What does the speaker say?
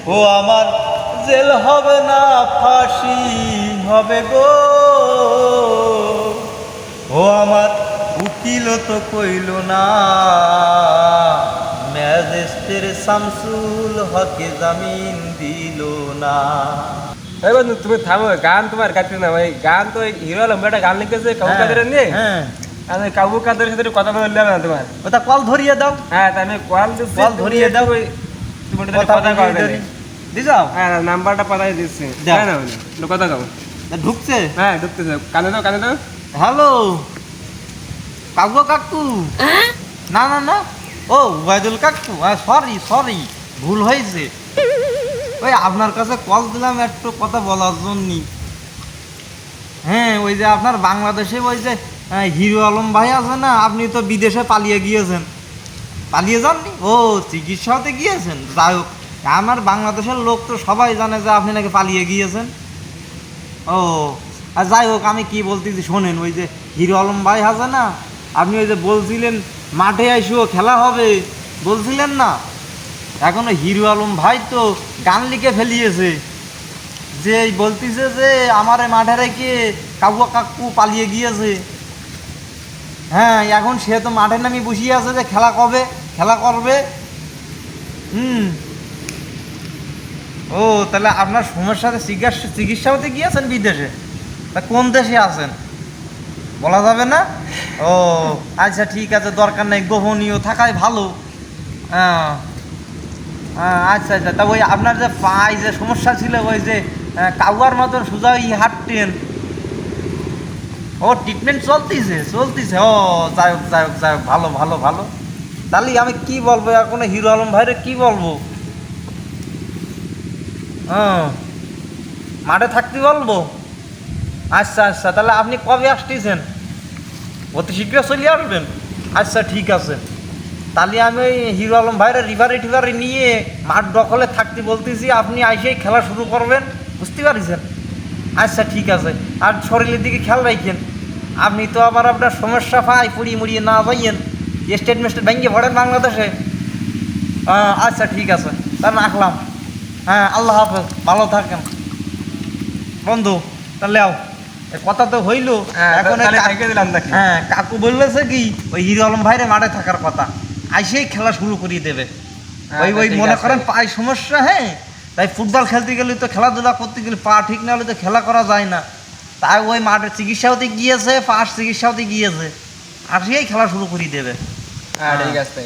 ও আমার জেল হবে না ফাঁসি হবে গো, ও আমার উকিল তো কইল না, ম্যাজিস্ট্রেট শামসুল হকে জামিন দিল না। এই বন্ধু তুমি থামো, গান তোমার গাইতে না ভাই, গান তো হিরো আলম একটা গান লিখেছে কাবু কাদের নিয়ে। হ্যাঁ, আমি কাবু কাদের সাথে একটু কথা বললাম না তোমার। ওটা কল ধরিয়ে দাও। হ্যাঁ তাই আমি কল দিচ্ছি, কল ধরিয়ে দাও, তুমি কথা কও দি যাও। হ্যাঁ নাম্বারটা পাঠাই দিচ্ছি। দাও। হ্যাঁ না একটু কথা কও। ঢুকছে? হ্যাঁ ঢুকতেছে, কানে দাও কানে দাও। হ্যালো কাকু কাকু, না না না, ও ওয়াইদুল কাকু, সরি সরি, ভুল হয়েছে। ওই আপনার কাছে কল দিলাম একটু কথা বলার জন্যে। হ্যাঁ ওই যে আপনার বাংলাদেশে ওই যে হিরো আলম ভাই আছে না, আপনি তো বিদেশে পালিয়ে গিয়েছেন। পালিয়ে যাননি? ও চিকিৎসাতে গিয়েছেন। যাই হোক, আমার বাংলাদেশের লোক তো সবাই জানে যে আপনি নাকি পালিয়ে গিয়েছেন। ও আর যাই হোক, আমি কি বলতেছি শোনেন, ওই যে হিরো আলম ভাই আছে না, আপনি ওই যে বলছিলেন মাঠে আইসিও খেলা হবে বলছিলেন না, এখন হিরো আলম ভাই তো গান লিখে ফেলিয়েছে, যে বলতেছে যে আমার মাঠে রেখে কাকু কাকু পালিয়ে গিয়েছে। হ্যাঁ এখন সে তো মাঠে নামি বসিয়ে আছে যে খেলা কবে খেলা করবে। ও তাহলে আপনার সমস্যাতে চিকিৎসা হতে গিয়েছেন বিদেশে? তা কোন দেশে আছেন বলা যাবে না? ও আচ্ছা ঠিক আছে, দরকার নেই, গোপনীয় থাকাই ভালো। হ্যাঁ আচ্ছা আচ্ছা, তা ওই আপনার যে পায়ে যে সমস্যা ছিল, ওই যে কাউয়ার মতন সোজা হাঁটতেন, ও ট্রিটমেন্ট চলতেছে চলতেছে। ও যাই হোক যাই হোক যাই হোক, ভালো ভালো ভালো। তাহলে আমি কি বলবো এখন হিরো আলম ভাইরে, কি বলবো? হ্যাঁ মাঠে থাকতে বলবো। আচ্ছা আচ্ছা, তাহলে আপনি কবে আসতেছেন? অতি শীঘ্র চলে আসবেন? আচ্ছা ঠিক আছে, তাহলে আমি ওই হিরো আলম ভাইরা রিভারি নিয়ে মাঠ দখলে থাকতে বলতেছি, আপনি আইসেই খেলা শুরু করবেন, বুঝতে পারছেন? আচ্ছা ঠিক আছে, আর শরীরের দিকে খেয়াল রাখেন। আপনি তো আবার আপনার সমস্যা পাই পুড়িয়ে মুড়িয়ে না যাইয়েন, স্টেট মেস্টেট ভেঙে পড়েন বাংলাদেশে। আচ্ছা ঠিক আছে, তাহলে রাখলাম। হ্যাঁ আল্লাহ হাফেজ, ভালো থাকেন বন্ধু। তাহলে আও, কথা তো হইলো। এখন দিলাম নাকি? হ্যাঁ কাকু বললেছে কি ওই হিরো আলম ভাইরে মাঠে থাকার কথা, আইসেই খেলা শুরু করিয়ে দেবে। ওই ওই মনে করেন পায়ে সমস্যা, হ্যাঁ তাই ফুটবল খেলতে গেলে তো খেলাধুলা করতে গেলে পা ঠিক না হলে তো খেলা করা যায় না, তাই ওই মাঠে চিকিৎসা হতে গিয়েছে, পাশ চিকিৎসা হতে গিয়েছে, আসিয়েই খেলা শুরু করিয়ে দেবে। হ্যাঁ ঠিক আছে।